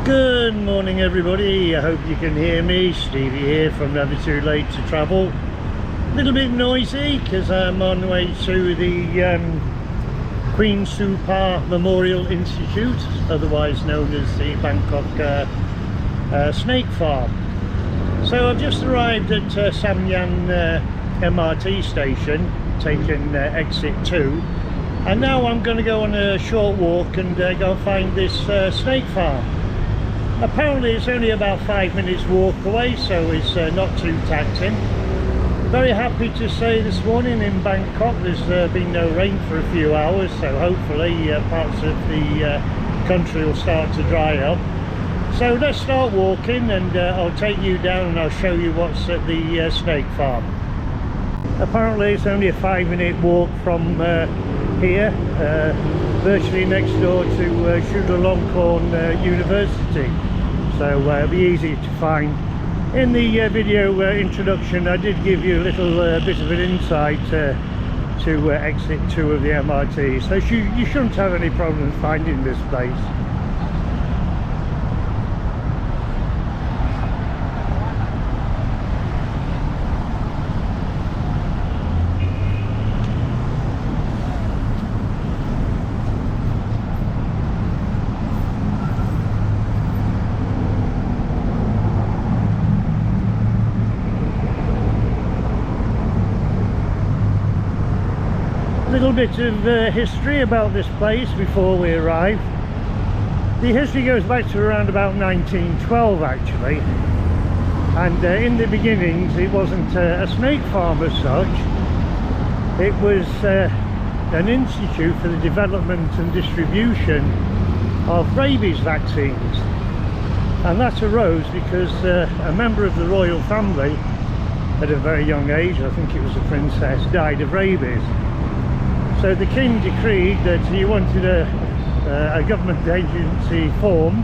Good morning everybody, I hope you can hear me. Stevie here from Never Too Late to Travel. A little bit noisy because I'm on the way to the Queen Supar Memorial Institute, otherwise known as the Bangkok Snake Farm. So I've just arrived at Sam Yan MRT station, taking exit 2, and now I'm going to go on a short walk and go find this snake farm. Apparently it's only about 5 minutes walk away, so it's not too taxing. Very happy to say this morning in Bangkok there's been no rain for a few hours, so hopefully parts of the country will start to dry up. So let's start walking and I'll take you down and I'll show you what's at the snake farm. Apparently it's only a 5-minute walk from here, virtually next door to Chulalongkorn University, so it'll be easy to find. In the video introduction I did give you a little bit of an insight to exit 2 of the MRT, so you shouldn't have any problems finding this place. A little bit of history about this place before we arrive. The history goes back to around about 1912 actually, and in the beginnings it wasn't a snake farm as such. It was an institute for the development and distribution of rabies vaccines, and that arose because a member of the royal family at a very young age, I think it was a princess, died of rabies. So the king decreed that he wanted a government agency formed,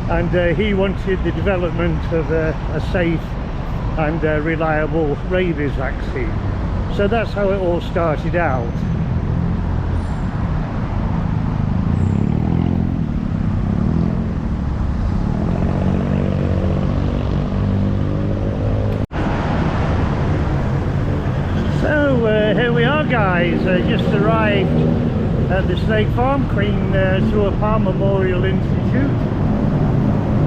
and he wanted the development of a safe and reliable rabies vaccine. So that's how it all started out. Here we are guys, just arrived at the snake farm, Queen Supar Memorial Institute,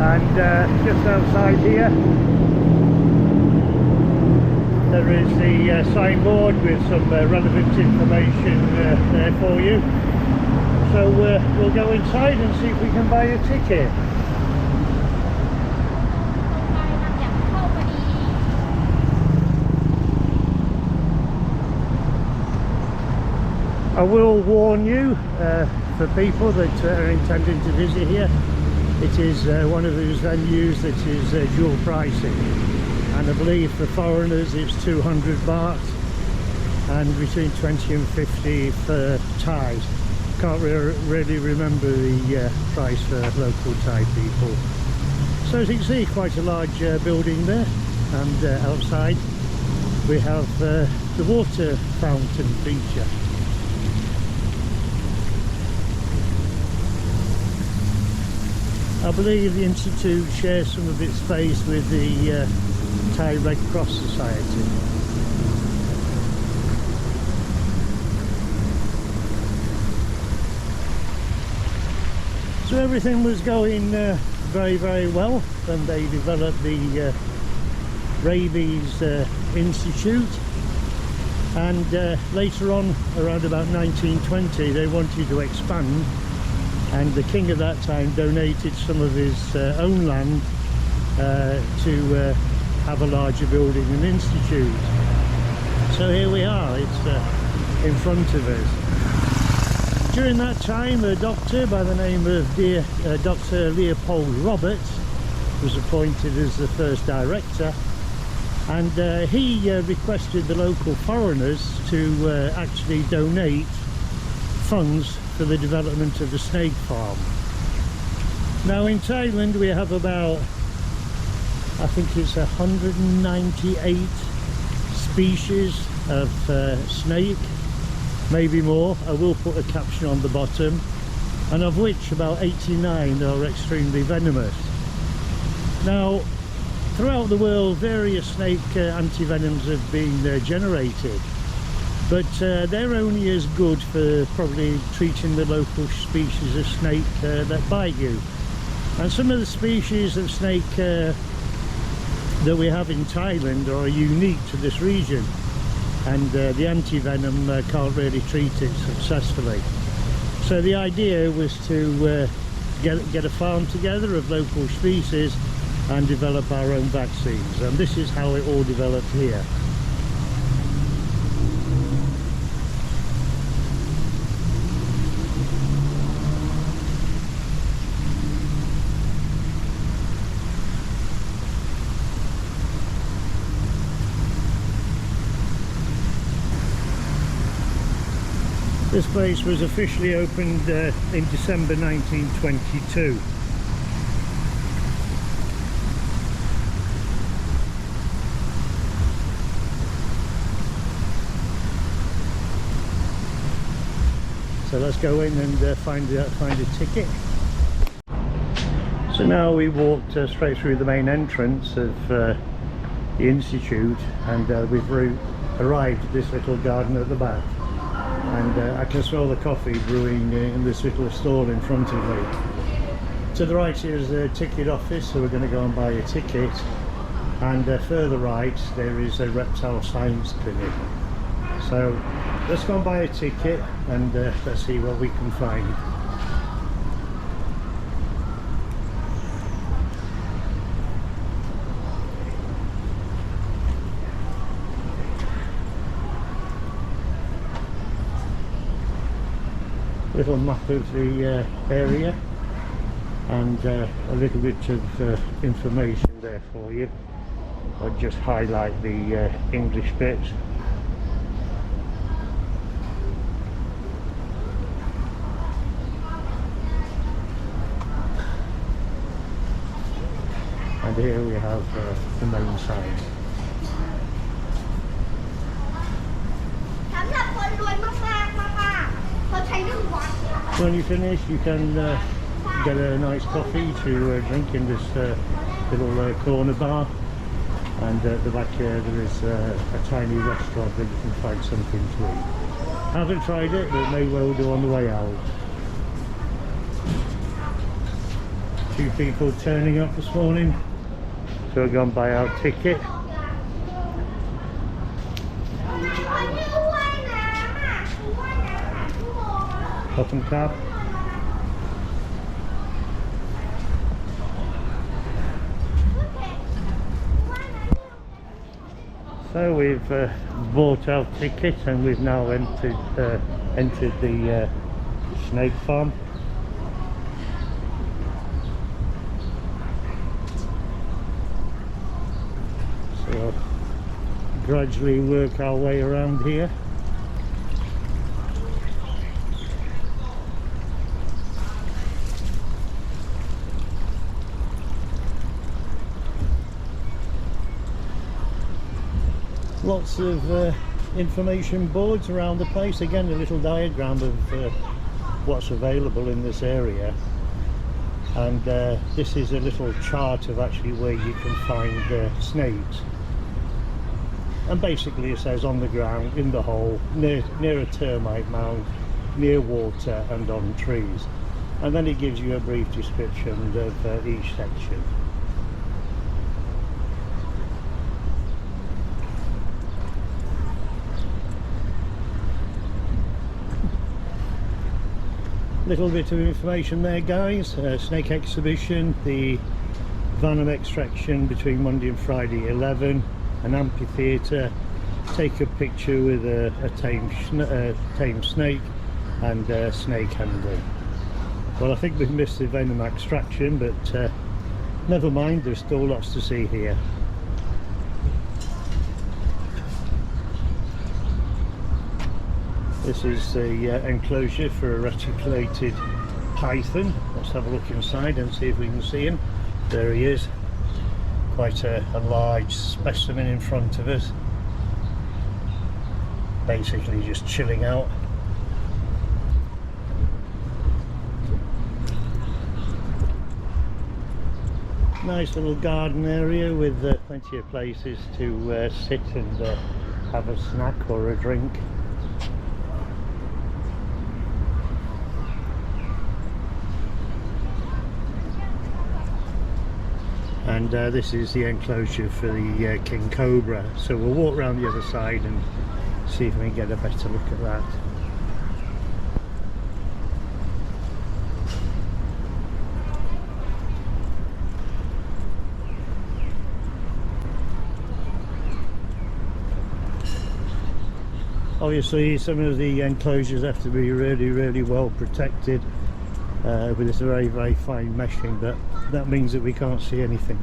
and just outside here there is the signboard with some relevant information there for you. So we'll go inside and see if we can buy a ticket. I will warn you, for people that are intending to visit here, it is one of those venues that is dual pricing, and I believe for foreigners it's 200 baht and between 20 and 50 for Thai. Can't really remember the price for local Thai people. So as you can see, quite a large building there, and outside we have the water fountain feature. I believe the Institute shares some of its space with the Thai Red Cross Society. So everything was going very well when they developed the Rabies Institute, and later on, around about 1920, they wanted to expand, and the king at that time donated some of his own land to have a larger building and institute. So here we are, it's in front of us. During that time, a doctor by the name of Dr. Leopold Roberts was appointed as the first director, and he requested the local foreigners to actually donate funds for the development of the snake farm. Now in Thailand we have about, I think it's 198 species of snake, maybe more. I will put a caption on the bottom. and of which about 89 are extremely venomous. Now, throughout the world, various snake antivenoms have been generated, but they're only as good for probably treating the local species of snake that bite you. And some of the species of snake that we have in Thailand are unique to this region, and the antivenom can't really treat it successfully. So the idea was to get a farm together of local species and develop our own vaccines, and this is how it all developed here. This place was officially opened in December 1922. So let's go in and find a ticket. So now we walked straight through the main entrance of the Institute, and we've arrived at this little garden at the back. And I can smell the coffee brewing in this little stall in front of me. To the right here is the ticket office, so we're going to go and buy a ticket. And further right there is a reptile science clinic. So let's go and buy a ticket and let's see what we can find. Little map of the area, and a little bit of information there for you. I'll just highlight the English bits. And here we have the main sign. When you finish, you can get a nice coffee to drink in this little corner bar, and at the back here there is a tiny restaurant that you can find something to eat. I haven't tried it, but may well do on the way out. Two people turning up this morning, so we're going to buy our ticket. Cotton cap. So we've bought our ticket and we've now entered the snake farm. So gradually work our way around here. Lots of information boards around the place. Again, a little diagram of what's available in this area, and this is a little chart of actually where you can find snakes. And basically it says on the ground, in the hole, near a termite mound, near water, and on trees. And then it gives you a brief description of each section. Little bit of information there, guys. Snake exhibition, the venom extraction between Monday and Friday 11, an amphitheatre, take a picture with a tame snake, and snake handling. Well, I think we've missed the venom extraction, but never mind, there's still lots to see here. This is the enclosure for a reticulated python. Let's have a look inside and see if we can see him. There he is. Quite a large specimen in front of us. Basically just chilling out. Nice little garden area with plenty of places to sit and have a snack or a drink. And this is the enclosure for the king cobra, so we'll walk around the other side and see if we can get a better look at that. Obviously some of the enclosures have to be really well protected with this very fine meshing, but that means that we can't see anything.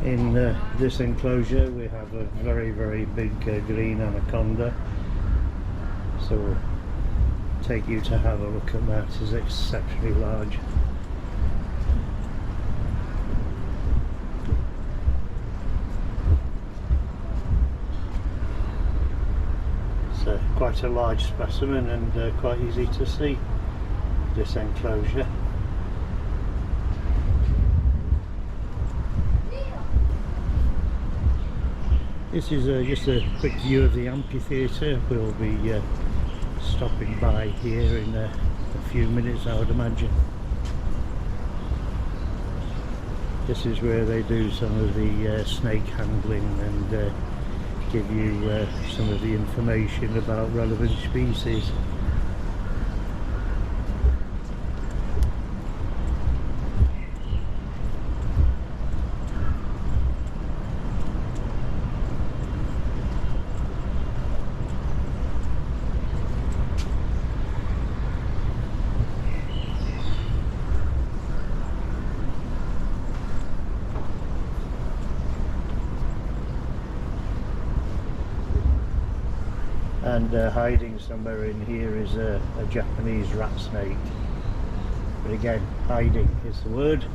In this enclosure we have a very big green anaconda, so we'll take you to have a look at that. It's exceptionally large. It's quite a large specimen and quite easy to see, this enclosure. This is just a quick view of the amphitheatre. We'll be stopping by here in a few minutes, I would imagine. This is where they do some of the snake handling and give you some of the information about relevant species. And hiding somewhere in here is a Japanese rat snake. But again, hiding is the word.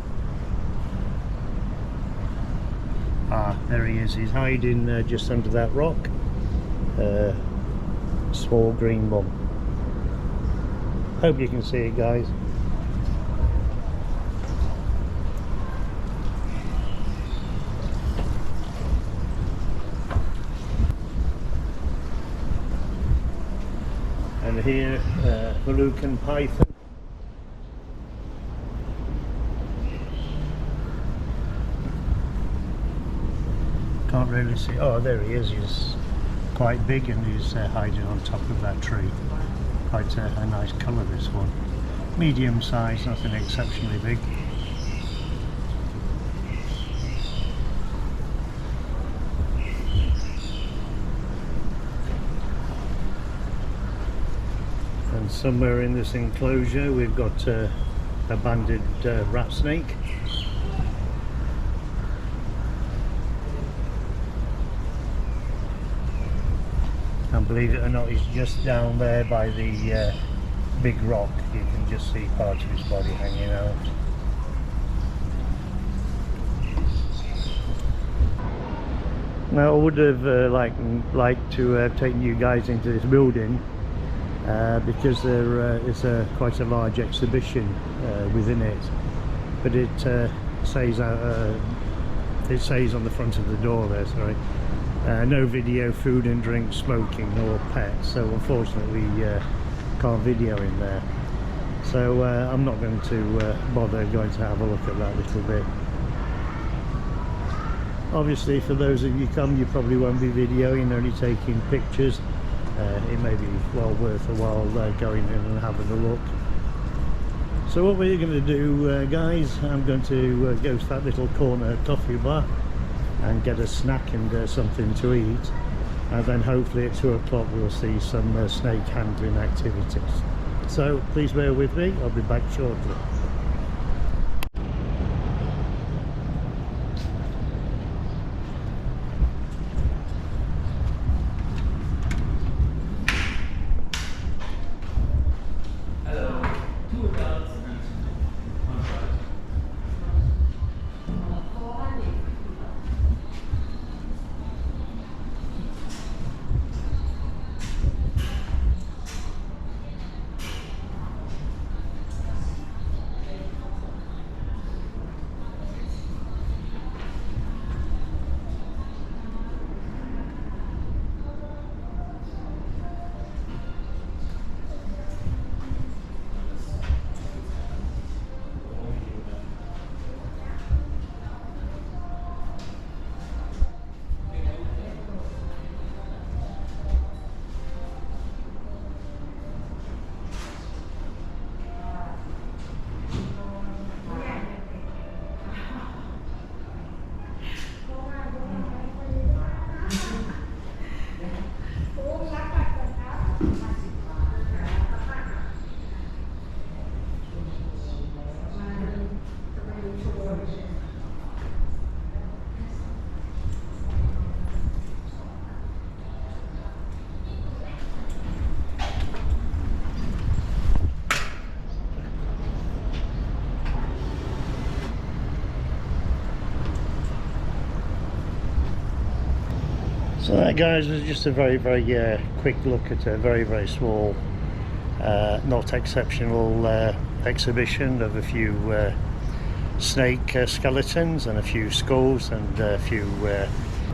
Ah, there he is. He's hiding just under that rock. Small green one. Hope you can see it, guys. And here, Reticulated Python. Can't really see. Oh, there he is. He's quite big and he's hiding on top of that tree. Quite a nice colour, this one. Medium size, nothing exceptionally big. And somewhere in this enclosure we've got a banded rat snake. And believe it or not, he's just down there by the big rock. You can just see part of his body hanging out. Now I would have liked to have taken you guys into this building because there is quite a large exhibition within it, but it says on the front of the door there, sorry, no video, food and drink, smoking or pets, so unfortunately we can't video in there, so I'm not going to bother going to have a look at that little bit. Obviously for those of you come, you probably won't be videoing, only taking pictures. It may be well worth a while going in and having a look. So what we're going to do, guys, I'm going to go to that little corner coffee bar and get a snack and something to eat, and then hopefully at 2 o'clock we'll see some snake handling activities. So please bear with me, I'll be back shortly. So that, guys, was just a very quick look at a very small, not exceptional exhibition of a few snake skeletons and a few skulls and a few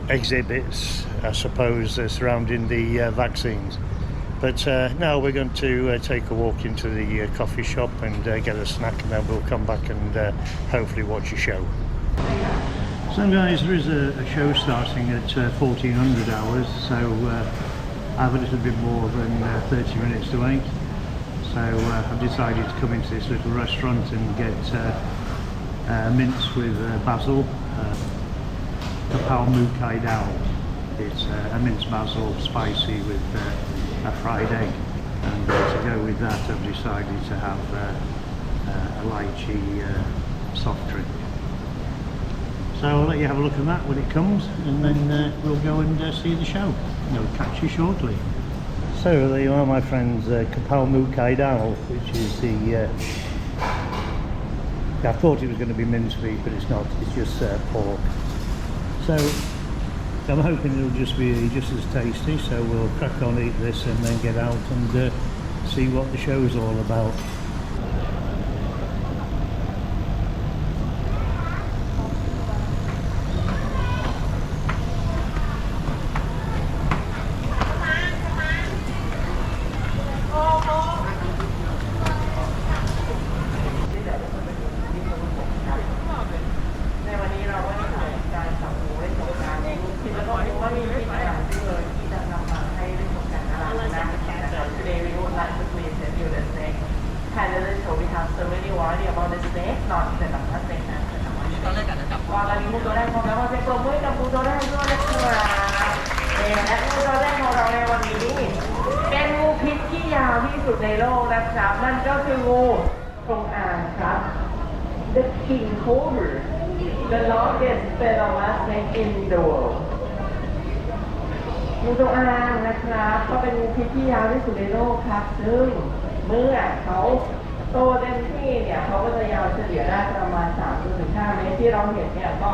exhibits, I suppose, surrounding the vaccines. But now we're going to take a walk into the coffee shop and get a snack, and then we'll come back and hopefully watch a show. So guys, there is a show starting at 1400 hours, so I have a little bit more than 30 minutes to wait. So I've decided to come into this little restaurant and get mince with basil, kapal mukai dal. It's a minced basil spicy with a fried egg, and to go with that I've decided to have a lychee soft drink. So I'll let you have a look at that when it comes, and then we'll go and see the show. I'll catch you shortly. So there you are, my friends, kapal mukai dal, which is the I thought it was going to be mincemeat, but it's not, it's just pork. So I'm hoping it'll just be just as tasty, so we'll crack on, eat this, and then get out and see what the show's all about. The king cobra, the longest venomous snake in the world. งูจงอางนะครับก็เป็นงูพิษที่ยาวที่สุดในโลกครับซึ่งเมื่อเขาโตเต็มที่เนี่ยเขาก็จะยาวเฉลี่ยได้ประมาณ 3-5 เมตรที่เราเห็นเนี่ยก็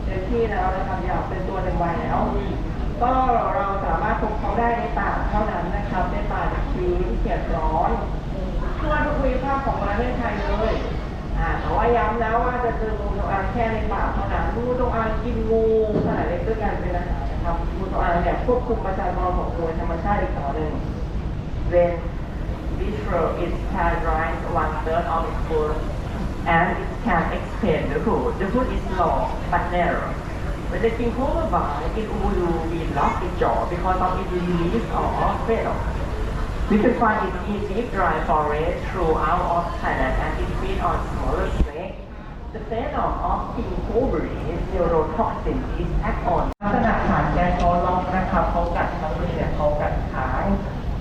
เต็มที่แล้วนะครับยาวเป็นตัวเต็มวัยแล้วก็เราสามารถพบเขาได้ในป่าเท่านั้นนะครับในป่าชื้นเขตร้อนทั่วทุกภูมิภาคของประเทศไทยเลยแต่ว่าย้ำนะว่าจะเจองูจงอางแค่ในป่าเท่านั้นงูจงอางกินงูขนาดเล็กด้วยกันเป็นอาหารนะครับงูจงอางเนี่ยควบคุมประชากรของงูธรรมชาติอีกต่อหนึ่ง When visceral is characterized 1/3 of its food and it can expand the food. The food is long but narrow. When the king cobra bite, it will be locked its jaw because of its release of venom. We can find it in deep dry forest throughout of Thailand and it feeds on smaller snakes. The venom of king cobra is neurotoxin is act on ลักษณะฐานแก๊สเขาล็อกนะครับเขากัดทั้งเป็นเนี่ยเขากัดค้าง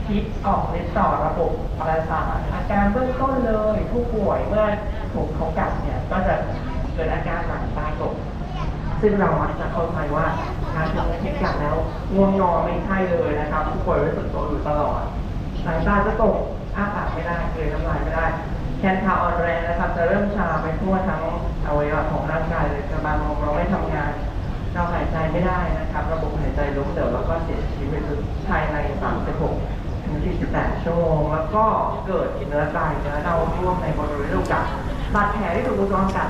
พิษออกฤทธิ์ต่อระบบประสาทอาการเบื้องต้นเลยผู้ป่วยเมื่อถูกเขากัดเนี่ยก็จะเกิดอาการหลังตาตกซึ่งเรามักจะเข้าใจว่าการถูกพิษกัดแล้วง่วงนอนไม่ใช่เลยนะครับผู้ป่วยรู้สึกตัวอยู่ตลอดสายตาจะตกอ้าปากไม่ได้กลืนน้ำลายไม่ได้แขนขาอ่อนแรงนะครับจะเริ่มชาไปทั่วทั้งอวัยวะของร่างกายเลยกระบาลเราไม่ทำงานเราหายใจไม่ได้นะครับระบบหายใจล้มเหลวแล้วก็เสียชีวิตภายใน36-48 ชั่วโมงแล้วก็เกิดเนื้อตายเนื้อเน่าท่วมในบริเวณลูกกัดบาดแผลที่ถูกงูจงอางกัด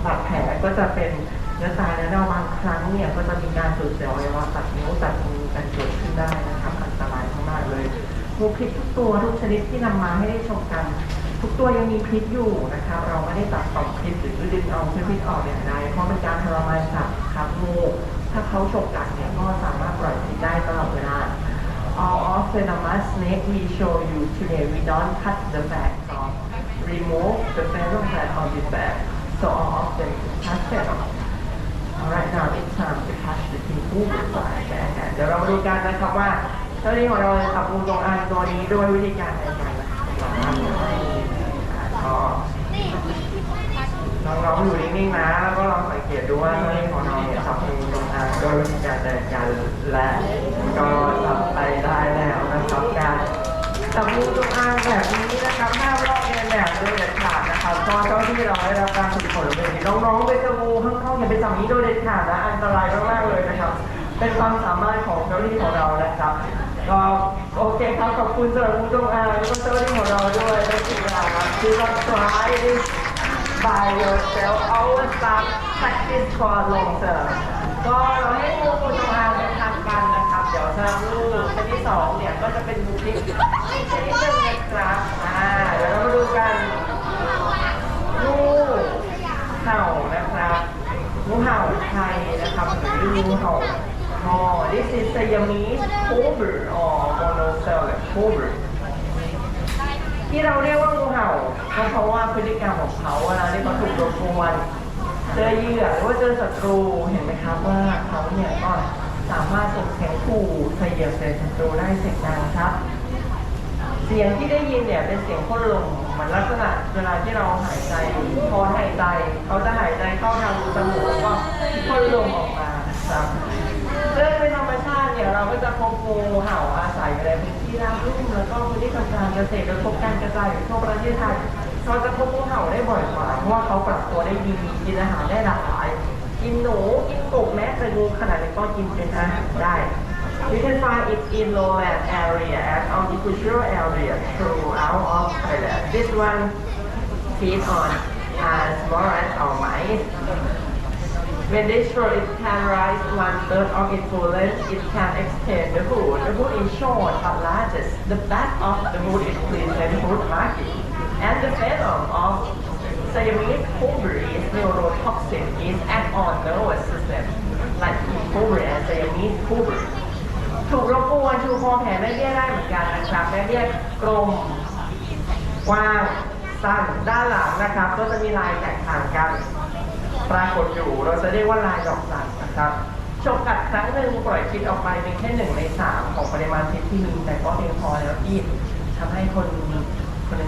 บาดแผลก็จะเป็นเนื้อตายเนื้อเน่าบางครั้งเนี่ยก็จะมีการสูญเสียอวัยวะตัดนิ้วตัดมือกันเกิดขึ้นได้นะครับอันตรายมากๆเลยงูพิษทุกตัวทุกชนิดที่นำมาให้ได้ชมกันทุกตัวยังมีพิษอยู่นะครับเราไม่ได้ตัดต่อพิษหรือดึงเอาพิษออกอย่างใดเพราะเป็นการทรมานสัตว์ครับงูถ้าเขาฉกกัดเนี่ยก็สามารถปล่อยพิษได้ตลอดเวลา All of venomous snake we show you today we don't cut the back off remove the venom gland on the back so all of them has venom Alright now it's time to catch the king cobra by the hand เดี๋ยวเรามาดูกันนะครับว่าเจ้าหน้าที่ของเราจะจับงูจงอางตัวนี้ด้วยวิธีการใดๆก็น้องๆอยู่นิ่งๆนะแล้วก็ลองสังเกตดูว่าเจ้าหน้าที่ของเราเนี่ยจับงูจงอางโดยวิธีการใดกันและก็จับไปได้แล้วนะครับการจับงูจงอางแบบนี้นะครับห้ามลอกเลียนแบบโดยเด็ดขาดนะครับเพราะเจ้าที่เราได้รับการฝึกฝนเลยน้องๆไปเจองูข้างนอกอย่าไปจับนี้โดยเด็ดขาดนะอันตรายมากๆเลยนะครับ เป็นความสามารถของเจ้าหน้าที่ของเรานะครับก็โอเคครับขอบคุณสำหรับผู้จงอางและก็เจ้าหน้าที่ของเราด้วยได้ที่เราครับที่รับ try this by yourself our staff practice for long term ก็เราให้งูจงอางไปทานกันนะครับเดี๋ยวสำหรับลูกชนิดที่สองเนี่ยก็จะเป็นงูพิษชนิดหนึ่งนะครับเดี๋ยวเรามาดูกันงูเห่านะครับงูเห่าไทยนะครับหรืองูเห่าthis is Siamese cobra or monocellular cobra ที่เราเรียกว่างูเห่าก็เพราะว่าพฤติกรรมของเขาเวลาที่เขาถูกรบกวนเจอเหยื่อหรือว่าเจอศัตรูเห็นไหมครับว่าเขาเนี่ยก็สามารถส่งเสียงขู่ใส่เหยื่อใส่ศัตรูได้เสียงดังครับเสียงที่ได้ยินเนี่ยเป็นเสียงพ่นลมเหมือนลักษณะเวลาที่เราหายใจพอหายใจเขาจะหายใจเข้าทางรูจมูกแล้วก็พ่นลมออกมาครับเรื่องในธรรมชาติเนี่ยเราก็จะพบงูเห่าอาศัยในพื้นที่ราบลุ่มแล้วก็พื้นที่ทำการเกษตรโดยพบการกระจายอยู่ทั่วประเทศไทยเราจะพบงูเห่าได้บ่อยกว่าเพราะว่าเขาปรับตัวได้ดีกินอาหารได้หลากหลายกินหนูกินกบแม้แต่งูขนาดเล็กก็กินเป็นอาหารได้ You can find it in lowland area and agricultural areas throughout of Thailand. This one feeds on small ants or mice. When destroyed, it can rise 1/3 of its full length. It can extend the hood. The hood is short but largest. The back of the hood is clean and hood marking. And the venom of Siamese cobra is neurotoxin. Is act on nervous system like cobra and Siamese cobra. ถูกรบกวนชูคอแผ่แม่เบี้ยได้เหมือนกันนะครับแม่เบี้ยกลมกว้างสั้นด้านหลังนะครับก็จะมีลายแตกต่างกันปรากฏอยู่เราจะเรียกว่าลายดอกจันทร์นะครับฉกกัดครั้งหนึ่งปล่อยพิษออกไปเป็นแค่1 ใน 3ของปริมาณพิษที่มีแต่ก็เพียงพอแล้วที่ทำให้คนหนึ่ง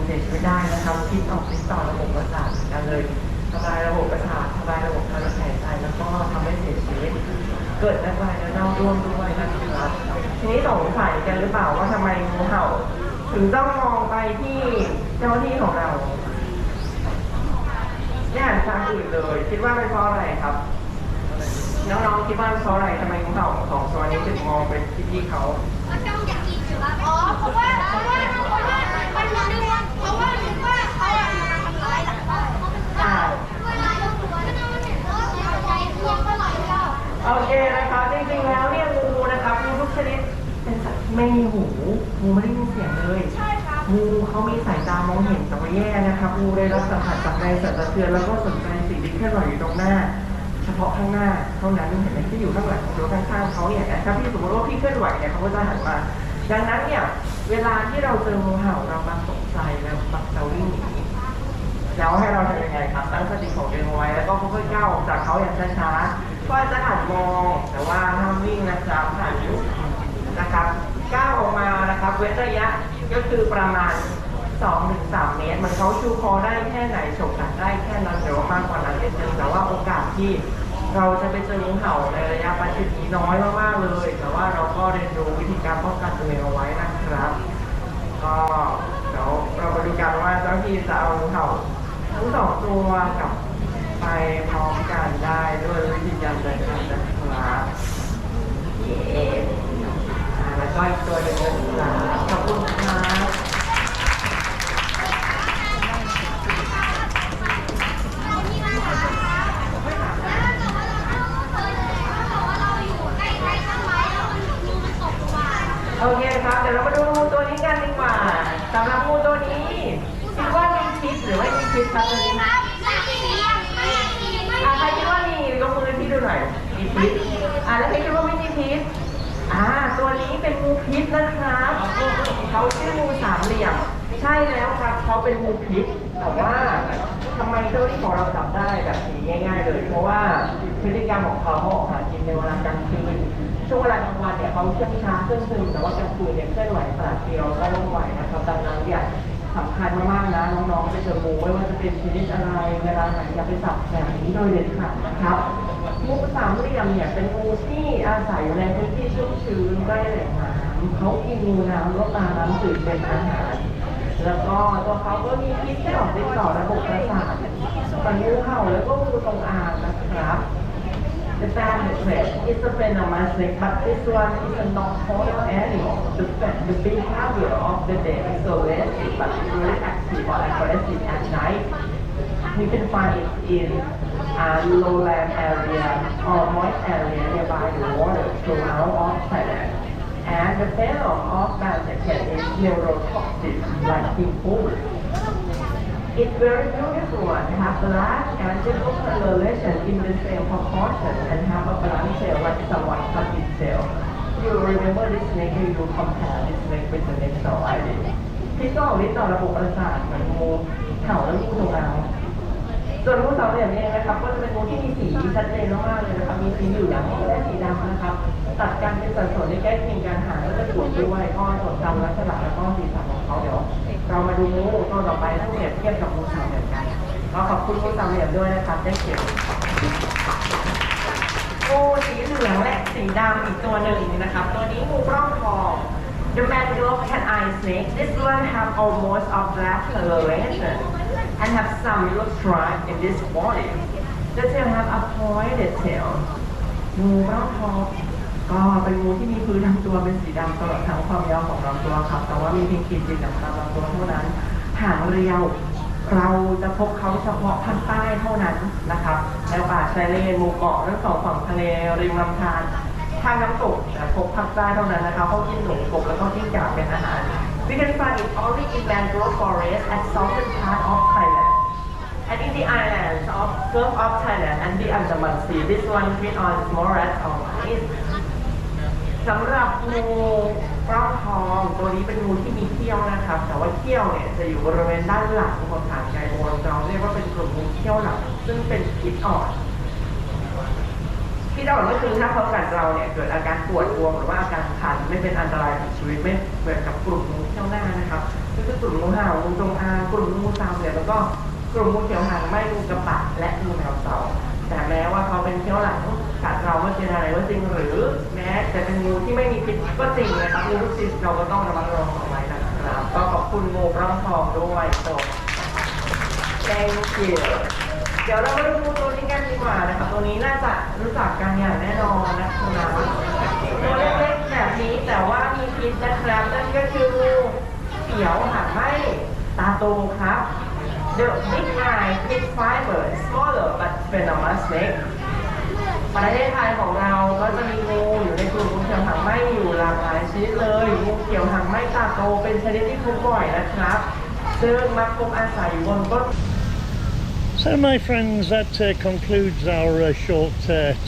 เสียชีวิตได้นะครับพิษออกฤทธิ์ต่อระบบประสาทกันเลยทำลายระบบประสาททำลายระบบการหายใจแล้วก็ทำให้เสียชีวิตเกิดน้ำลายและเน่าร่วมด้วยนะครับทีนี้สงสัยกันหรือเปล่าว่าทำไมงูเห่าถึงต้องมองไปที่เจ้าหน้าที่ของเราไม่หันทางอื่นเลยคิดว่าเป็นเพราะอะไรครับน้องๆคิดว่าเป็นเพราะอะไรทำไมงูเห่าของตัวนี้ถึงมองไปที่พี่เขาอ๋อเพราะว่ามันนึกเพราะว่านึกว่าเขาทำร้ายหลังบ้านเวลาเราหัวเราเนี่ยเราใจพวงก็ไหลเราโอเคนะครับจริงๆแล้วเนี่ยงูนะครับงูทุกชนิดเป็นสัตว์ไม่มีหูงูไม่ได้ยินเสียงเลยงูเขามีสายตามองเห็นแต่ว่าแย่นะครับงูได้รับสัมผัสจากแรงสั่นสะเทือนแล้วก็สนใจสิ่งที่เคลื่อนไหวอยู่ตรงหน้าเฉพาะข้างหน้าเท่านั้นเห็นไหมที่อยู่ข้างหลังหรือข้างๆเขาเนี่ยถ้าพี่สมมติว่าพี่เคลื่อนไหวเนี่ยเขาก็จะหันมาดังนั้นเนี่ยเวลาที่เราเจองูเห่าเรามักตกใจแล้วมักจะวิ่งหนีแล้วให้เราทำยังไงครับตั้งสติของตัวเองไว้แล้วก็ค่อยๆก้าวออกจากเขาอย่างช้าๆก็จะหันมองแต่ว่าห้ามวิ่งนะครับหันอยู่นะครับก้าวออกมานะครับเว้นระยะก็คือประมาณ 2-3 เมตรมันเขาชูคอได้แค่ไหนฉกกัดได้แค่นั้นหรือว่ามากกว่านั้นนิดนึงแต่ว่าโอกาสที่เราจะไปเจองูเห่าในระยะประชิดนี้น้อยมากๆเลยแต่ว่าเราก็เรียนรู้วิธีการป้องกันตัวเองเอาไว้นะครับก็เดี๋ยวเรามาดูกันว่าเจ้าที่จะเอางูเห่าทั้ง2 ตัวกลับไปพร้อมกันได้ด้วยวิธีการใดนะครับเย้แล้วก็อีกตัวหนึ่งนะครับขอบคุณครับโอเคครับเดี๋ยวเรามาดูงูตัวนี้กันดีกว่าสำหรับงูตัวนี้คิดว่ามีพิษหรือไม่มีพิษครับตัวนี้ใครคิดว่ามียกมือที่ดูหน่อยมีพิษแล้วใครคิดว่าไม่มีพิษตัวนี้เป็นงูพิษนะครับเขาชื่องูสามเหลี่ยมใช่แล้วครับเขาเป็นงูพิษแต่ว่าทำไมเจ้าที่ของเราจับได้แบบนี้ง่ายๆเลยเพราะว่าพฤติกรรมของเขาออกหากินในเวลากลางคืนช่วงเวลากลางวันเนี่ยเขาเชื่องช้าเครื่องซึมแต่ว่ากลางคืนเนี่ยเคลื่อนไหวปราดเปรียวก็ว่องไวนะครับดังนั้นเนี่ยสำคัญมากๆนะน้องๆไปเจองูไม่ว่าจะเป็นชนิดอะไรเวลาไหนอย่าไปจับแบบนี้โดยเด็ดขาดนะครับงูสามเหลี่ยมเนี่ยเป็นงูที่อาศัยอยู่ในพื้นที่ชุ่มชื้นใกล้แหล่งน้ำเขากินงูน้ำลดน้ำจืดเป็นอาหารแล้วก็ตัวเขาก็มีพิษที่ออกฤทธิ์ต่อระบบประสาทเหมือนงูเห่าแล้วก็งูจงอางนะครับ The banded red is a venomous snake, but this one is a nocturnal animal. The behavior of the day is so restless, but it's really active or aggressive at night. You can find it in lowland area or moist area nearby the water throughout of Thailand. And the venom of banded red is neurotoxic, like in food. It's very beautiful and have large and gentle coloration in the same proportion and have a blunt tail like someone cut its tail. You remember this snake, you compare this snake with the next one I did. ที่ก็วิต่อระบบประสาทเหมือนงูเห่าและงูจงอางส่วนงูสาวเหลี่ยมเองนะครับก็จะเป็นงูที่มีสีชัดเจนมากๆเลยนะครับมีสีเหลืองและสีดำนะครับตัดกันเป็นสัดส่วนที่ใกล้เคียงกันหางก็จะสวยด้วยก็จดจำลักษณะแล้วก็สีสันของเขาเดี๋ยวเรามาดูงูตัวต่อไปที่เปรียบเทียบกับงูสาวเหลี่ยมกันก็ขอบคุณงูสาวเหลี่ยมด้วยนะครับได้เขียนงูสีเหลืองและสีดำอีกตัวหนึ่งนะครับตัวนี้งูปล้องทอง The Bangkok cat-eye snake. This one have almost a black coloration and have some yellow stripe in this body. The tail have a pointed tail. งูปล้องทองก็เป็นงูที่มีพื้นลำตัวเป็นสีดำตลอดทั้งความยาวของลำตัวครับแต่ว่ามีเพียงขีดสีดำตามลำตัวเท่านั้นหางเรียวเราจะพบเขาเฉพาะภาคใต้เท่านั้นนะครับในป่าชายเลนหมู่เกาะทั้งสองฝั่งทะเลริมลำธารทางน้ำตกแต่พบภาคใต้เท่านั้นนะคะเขากินหนูกบแล้วก็กิ้งก่าเป็นอาหาร We can find it only in mangrove forest at southern part of Thailand and in the islands of Gulf of Thailand and the Andaman Sea. This one feed on small rats or mice. สำหรับงูปล้องทองตัวนี้เป็นงูที่มีเขี้ยวนะครับแต่ว่าเขี้ยวเนี่ยจะอยู่บริเวณด้านหลังของฐานไกโบนเราเรียกว่าเป็นกลุ่มงูเขี้ยวหลังซึ่งเป็นพิษอ่อนพิษอ่อนก็คือถ้าเขากัดเราเนี่ยเกิดอาการปวดบวมหรือว่าอาการคันไม่เป็นอันตรายกับชีวิตไม่เหมือนกับกลุ่มงูเขี้ยวหน้านะครับก็คือกลุ่มงูเห่างูจงอางกลุ่มงูซามเนี่ยแล้วก็กลุ่มงูเขียวหางไหม้งูกระปะและงูแมวเต่าแต่แม้ว่าเขาเป็นเขี้ยวหลังกัดเราไม่เป็นอะไรว่าจริงหรือแม้จะเป็นงูที่ไม่มีพิษก็จริงนะครับงูทุกชนิดเราก็ต้องระมัดระวังเอาไว้นะครับก็ขอบคุณงูปล้องทองด้วยจบ Thank you เดี๋ยวเรามาดูงูตัวนี้กันดีกว่านะครับตัวนี้น่าจะรู้จักกันอย่างแน่นอนนะครับตัวเล็กๆแบบนี้แต่ว่ามีพิษนะครับนั่นก็คืองูเขียวหางไหม้ตาโตครับ The big eye, big fiber, smaller but venomous snake. ประเทศไทยของเราก็จะมีงูอยู่ในกลุ่มงูเขียวหางไหม้อยู่หลากหลายชนิดเลยงูเขียวหางไหม้ตาโตเป็นชนิดที่พบบ่อยนะครับซึ่งมักพบอาศัยอยู่บนต้น So my friends, that concludes our short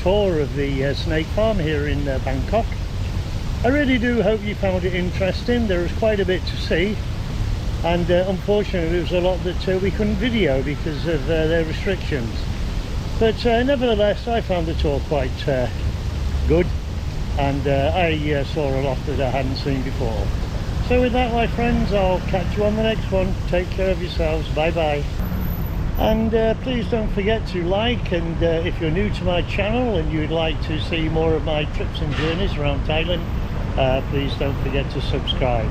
tour of the snake farm here in Bangkok. I really do hope you found it interesting. There was quite a bit to see. And unfortunately there was a lot that we couldn't video because of their restrictions, but nevertheless I found the tour quite good, and I saw a lot that I hadn't seen before. So with that, my friends, I'll catch you on the next one. Take care of yourselves. Bye bye. And please don't forget to like, and if you're new to my channel and you'd like to see more of my trips and journeys around Thailand, please don't forget to subscribe.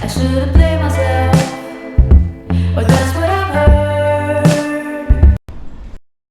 I should've blamed myself.